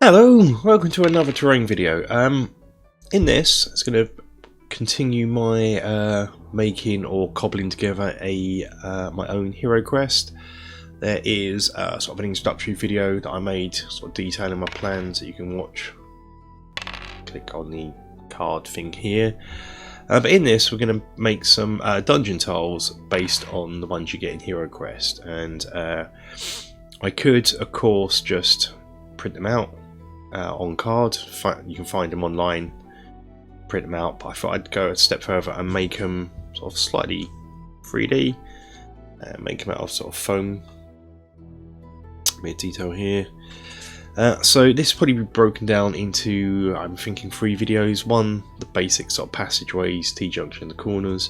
Hello, welcome to another terrain video. In this, it's going to continue my making or cobbling together a my own hero quest. There is sort of an introductory video that I made, sort of detailing my plans that you can watch. Click on the card thing here. But in this, we're going to make some dungeon tiles based on the ones you get in Hero Quest, and I could, of course, just print them out on card. You can find them online, print them out, but I thought I'd go a step further and make them sort of slightly 3D, make them out of sort of foam. A bit of detail here. So this will probably be broken down into, I'm thinking, 3 videos. One, the basic sort of passageways, T-Junction in the corners.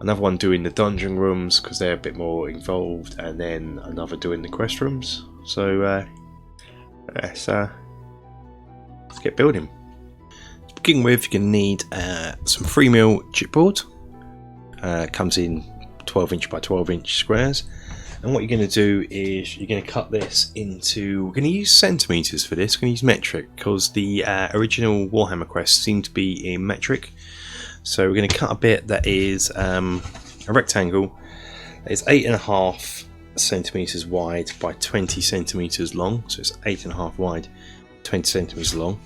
Another one doing the dungeon rooms, because they're a bit more involved. And then another doing the quest rooms. So let's get building. To begin with, you're going to need some 3mm chipboard. Comes in 12" by 12" squares. And what you're going to do is you're going to cut this into, we're going to use centimetres for this, we're going to use metric, because the original Warhammer Quest seemed to be in metric. So we're going to cut a bit that is a rectangle that is 8.5 centimetres wide by 20 centimetres long. So it's 8.5 wide, 20 centimetres long.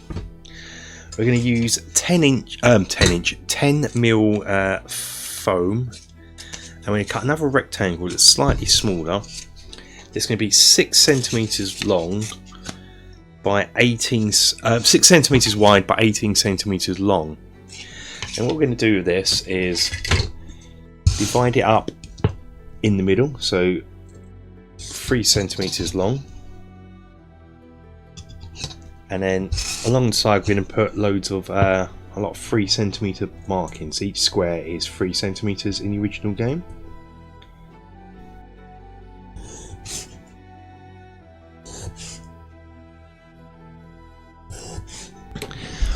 We're going to use 10mm foam. And we're going to cut another rectangle that's slightly smaller. It's going to be 6 centimetres long by 6 centimetres wide by 18 centimetres long. And what we're going to do with this is divide it up in the middle, so 3 centimetres long. And then along the side we're going to put loads of a lot of 3 centimetre markings. Each square is 3 centimetres in the original game.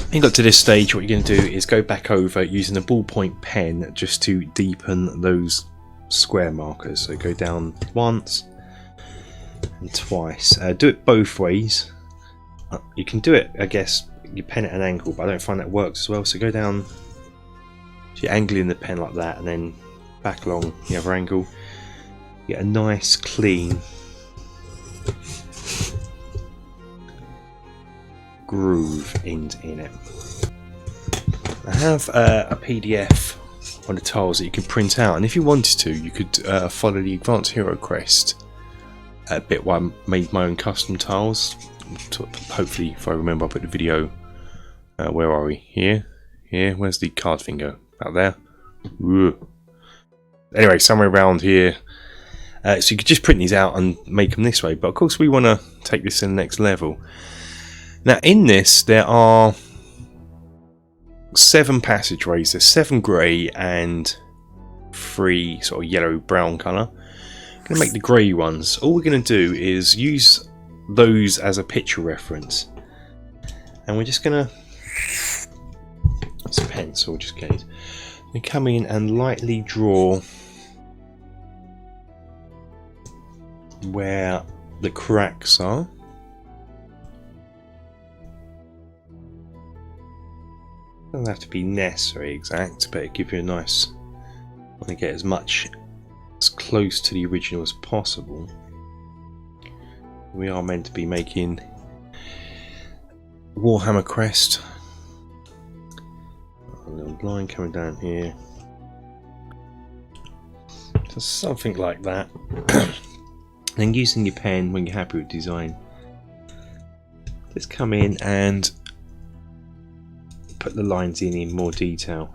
When you got to this stage, what you're going to do is go back over using a ballpoint pen just to deepen those square markers. So go down once and twice. Do it both ways. You can do it, I guess, you pen at an angle, but I don't find that works as well. So go down, so you're angling the pen like that, and then back along the other angle. Get a nice clean groove in it. I have a PDF on the tiles that you can print out, and if you wanted to, you could follow the Advanced Hero Quest bit where I made my own custom tiles. Hopefully, if I remember, I'll put the video. Where are we? Here? Where's the card thing go? Out there? Whoa. Anyway, somewhere around here. So you could just print these out and make them this way, but of course we want to take this to the next level. Now in this there are 7 passageways. There's 7 grey and 3 sort of yellow brown colour. I'm going to make the grey ones. All we're going to do is use those as a picture reference, and we're just going to, it's a pencil just in case, we come in and lightly draw where the cracks are. Doesn't have to be necessarily exact, but it gives you a nice, I want to get as close to the original as possible. We are meant to be making Warhammer Quest. A little line coming down here. Just something like that. Then using your pen when you're happy with design, just come in and put the lines in more detail.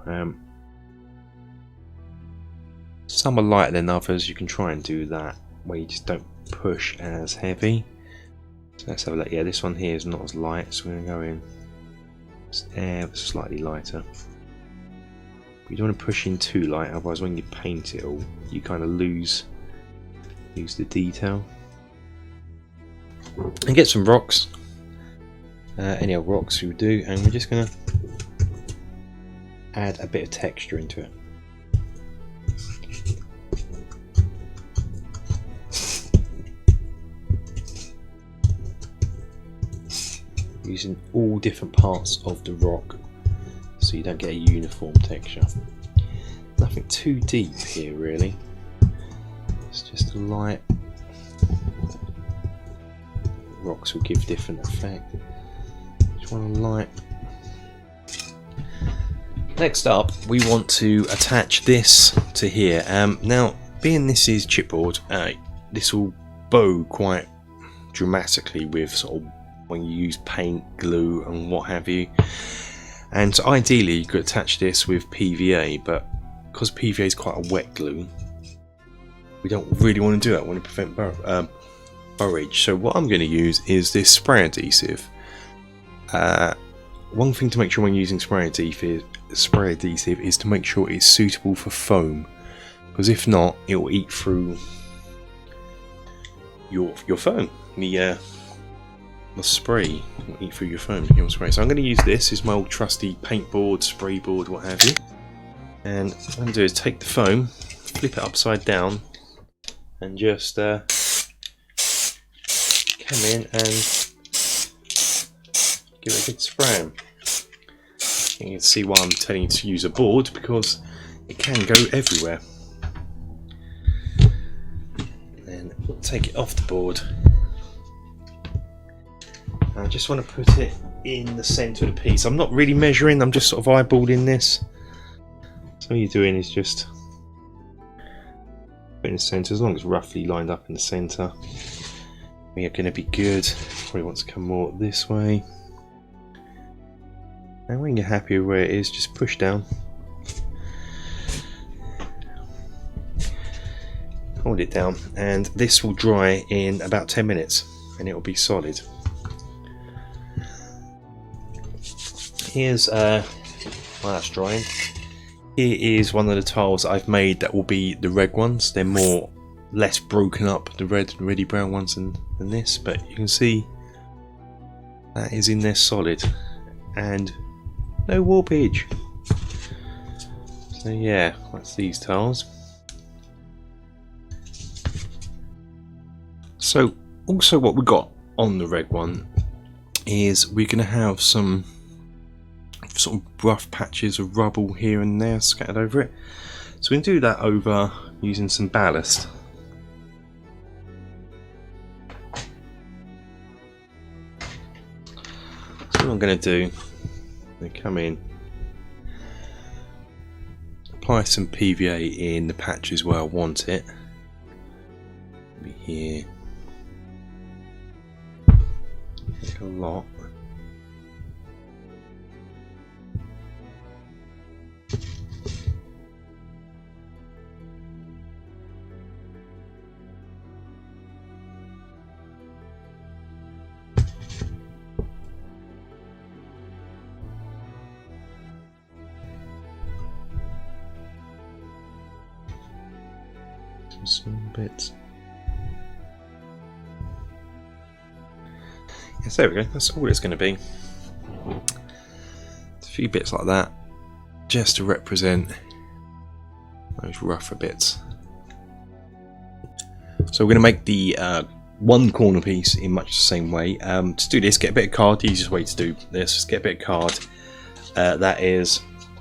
Some are lighter than others. You can try and do that where you just don't push as heavy. So let's have a look. Yeah, this one here is not as light, so we're going to go in just ever slightly lighter. But you don't want to push in too light, otherwise when you paint it all you kind of lose the detail. And get some rocks, any old rocks you would do, and we're just going to add a bit of texture into it. using all different parts of the rock so you don't get a uniform texture. Nothing too deep here really, it's just a light. Rocks will give different effect. Just want a light. Next up, we want to attach this to here. Now, being this is chipboard, this will bow quite dramatically with sort of when you use paint, glue, and what have you. And so ideally, you could attach this with PVA, but because PVA is quite a wet glue, we don't really want to do that. We want to prevent burrage. So what I'm going to use is this spray adhesive. One thing to make sure when using spray adhesive is to make sure it's suitable for foam, because if not, it will eat through your foam. The spray will eat through your foam. Your spray. So I'm going to use this. This is my old trusty paint board, spray board, what have you. And what I'm going to do is take the foam, flip it upside down, and just come in and give it a good spray. You can see why I'm telling you to use a board, because it can go everywhere. Then take it off the board. I just want to put it in the centre of the piece. I'm not really measuring, I'm just sort of eyeballing this. So all you're doing is just put it in the centre, as long as it's roughly lined up in the centre. We are going to be good. Probably want to come more this way. And when you're happy with where it is, just push down. Hold it down, and this will dry in about 10 minutes and it will be solid. Here's while that's drying, here is one of the tiles I've made that will be the red ones. They're less broken up, the reddy brown ones than this, but you can see that is in there solid and no warpage. So yeah, that's these tiles. So also what we got on the red one is we're going to have some sort of rough patches of rubble here and there scattered over it. So we can do that over using some ballast. So what I'm going to do, I'm going to come in, apply some PVA in the patches where I want it. Maybe here. Take a lot. Some small bits. Yes, there we go, that's all it's going to be. A few bits like that, just to represent those rougher bits. So we're going to make the one corner piece in much the same way. To do this, get a bit of card. The easiest way to do this is get a bit of card. That is,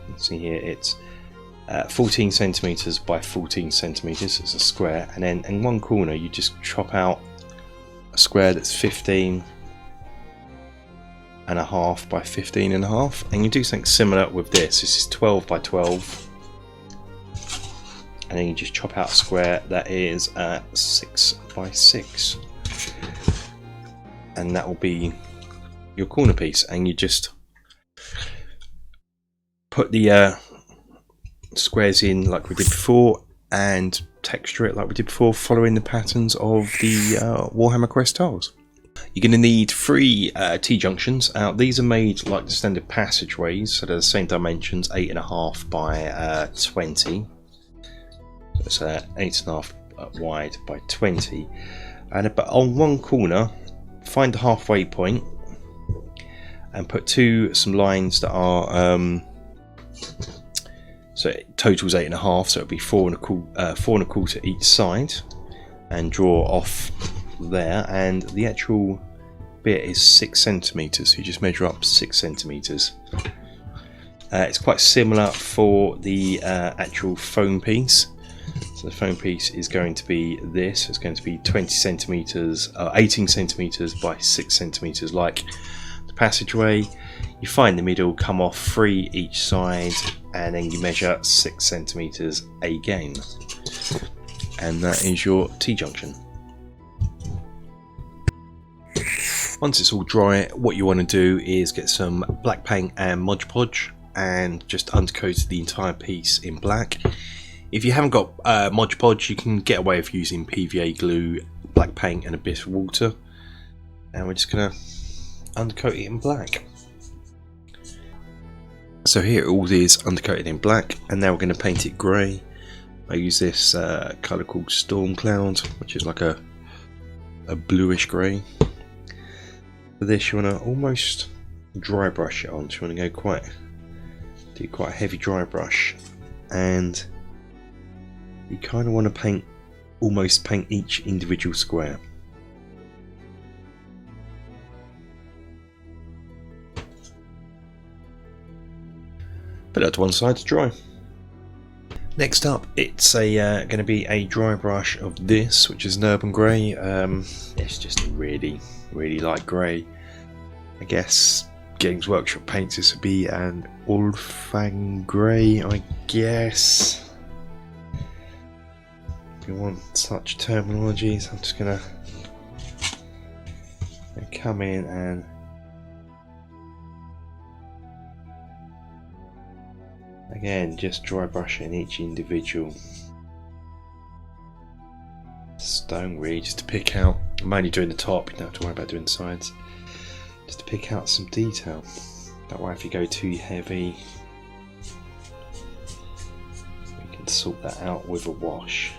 let's see here, it's 14 centimeters by 14 centimeters. It's a square, and then in one corner you just chop out a square that's 15 and a half by 15 and a half, and you do something similar with this. This is 12 by 12, and then you just chop out a square that is 6 by 6, and that will be your corner piece. And you just put the squares in like we did before and texture it like we did before, following the patterns of the Warhammer Quest tiles. You're going to need 3 T-junctions. These are made like the standard passageways, so they're the same dimensions, 8.5 by 20. So it's 8.5 wide by 20. And but on one corner, find the halfway point and put some lines that are so it totals 8.5, so it'll be 4.25 each side, and draw off there. And the actual bit is 6 centimeters. So you just measure up 6 centimeters. It's quite similar for the actual foam piece. So the foam piece is going to be this. It's going to be 20 centimeters, 18 centimeters by 6 centimeters, like the passageway. You find the middle, come off 3 each side, and then you measure 6 centimeters again. And that is your T-junction. Once it's all dry, what you want to do is get some black paint and Modpodge and just undercoat the entire piece in black. If you haven't got Modpodge, you can get away with using PVA glue, black paint and a bit of water. And we're just going to undercoat it in black. So here it all is undercoated in black, and now we're going to paint it grey. I use this colour called Storm Cloud, which is like a bluish grey. For this you want to almost dry brush it on, so you want to go do quite a heavy dry brush, and you kind of want to almost paint each individual square. Put that to one side to dry. Next up, it's going to be a dry brush of this, which is an urban grey. It's just a really light grey. I guess Games Workshop paints this would be an Ulfang grey, I guess. If you want such terminologies, I'm just going to come in and again, just dry brushing each individual stone, really, just to pick out. I'm only doing the top, you don't have to worry about doing the sides. Just to pick out some detail. That way, if you go too heavy, you can sort that out with a wash.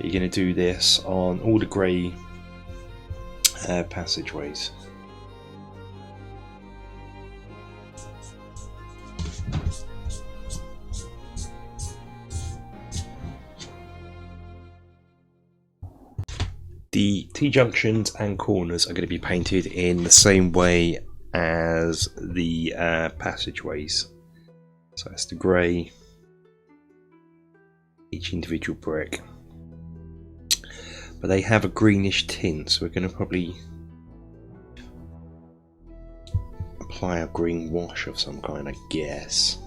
You're going to do this on all the grey passageways. The T-junctions and corners are going to be painted in the same way as the passageways. So that's the grey, each individual brick. But they have a greenish tint, so we're going to probably apply a green wash of some kind, I guess.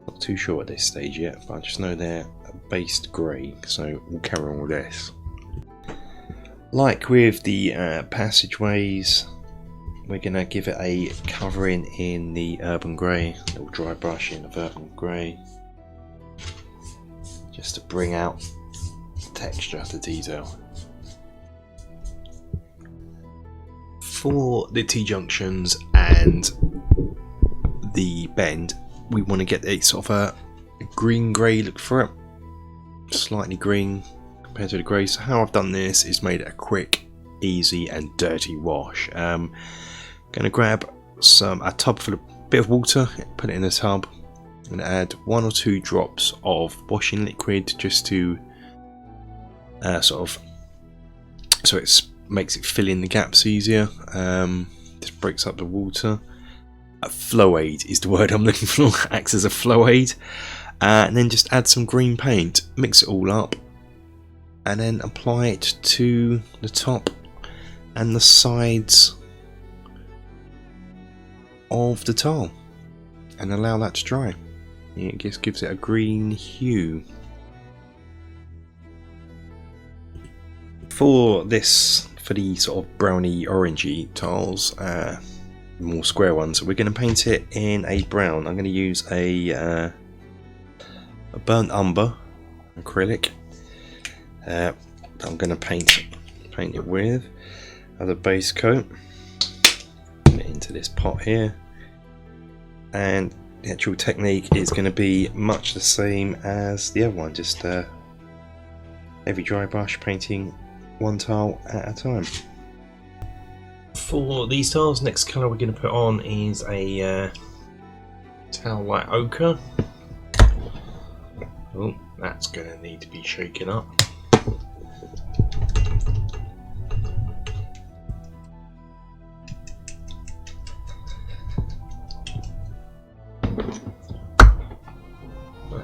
Not too sure at this stage yet, but I just know they're based grey, so we'll carry on with this. Like with the passageways, we're going to give it a covering in the urban grey, a little dry brushing of urban grey, just to bring out the texture, the detail. For the T-junctions and the bend, we want to get a sort of a green-grey look for it, slightly green compared to the grey. So how I've done this is made it a quick, easy and dirty wash. Going to grab a tub full of bit of water, put it in the tub. I'm going to add 1 or 2 drops of washing liquid just to so it makes it fill in the gaps easier. Just breaks up the water. A flow aid is the word I'm looking for. Acts as a flow aid. And then just add some green paint, mix it all up, and then apply it to the top and the sides of the tile and allow that to dry. It just gives it a green hue. For the sort of browny orangey tiles, more square ones, we're going to paint it in a brown. I'm going to use a burnt umber acrylic. I'm going to paint it with as a base coat. Put it into this pot here, and the actual technique is going to be much the same as the other one, just heavy dry brush, painting one tile at a time. For these tiles, next colour we're going to put on is a tile light ochre. Oh, that's going to need to be shaken up.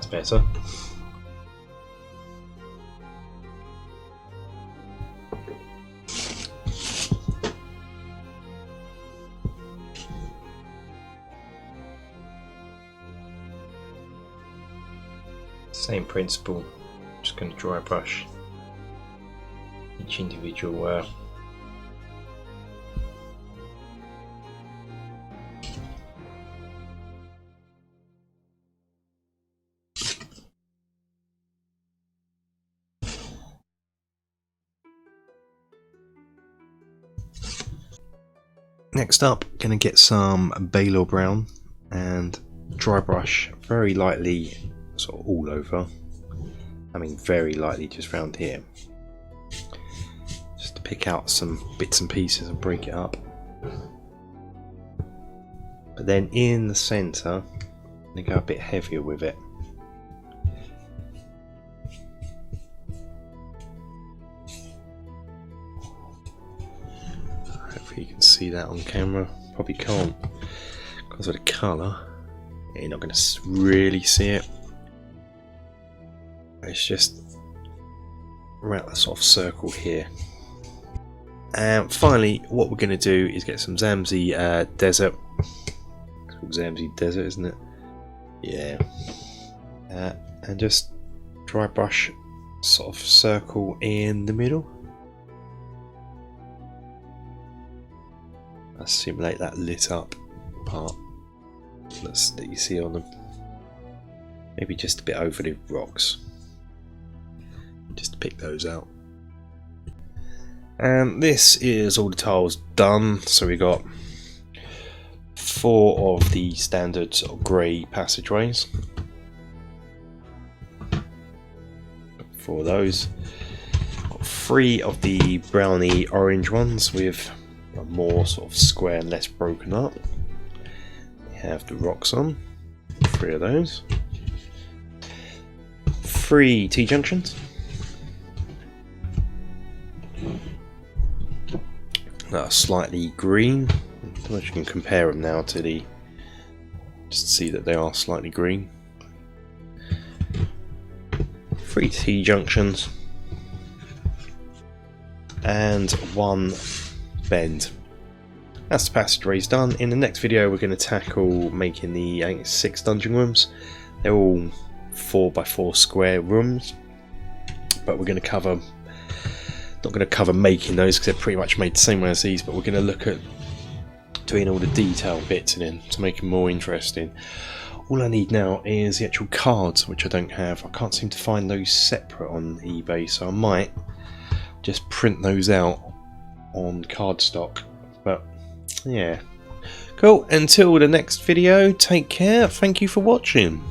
better. Same principle, just going to dry brush each individual Next up, going to get some Baylor brown and dry brush very lightly, sort of all over. I mean very lightly, just round here, just to pick out some bits and pieces and break it up. But then in the centre, I'm going to go a bit heavier with it. Hopefully you can see that on camera. Probably can't because of the colour. You're not going to really see it. It's just around that sort of circle here. And finally, what we're going to do is get some Zamzi Desert. It's called Zamzi Desert, isn't it? Yeah. And just dry brush, sort of circle in the middle. I simulate that lit up part that you see on them. Maybe just a bit over the rocks, just to pick those out. And this is all the tiles done. So we got 4 of the standard sort of grey passageways. 4 of those. Got 3 of the browny orange ones with a more sort of square and less broken up. We have the rocks on. 3 of those. 3 T-Junctions. That are slightly green. I don't know if you can compare them now to the, just to see that they are slightly green. 3 T-Junctions and 1 bend. That's the passageways done. In the next video we're going to tackle making the, I think it's 6 dungeon rooms. They're all 4x4 square rooms, but we're going to cover, not going to cover making those because they're pretty much made the same way as these, but we're going to look at doing all the detail bits in it to make them more interesting. All I need now is the actual cards, which I don't have. I can't seem to find those separate on eBay, so I might just print those out on cardstock. But yeah, cool. Until the next video, take care. Thank you for watching.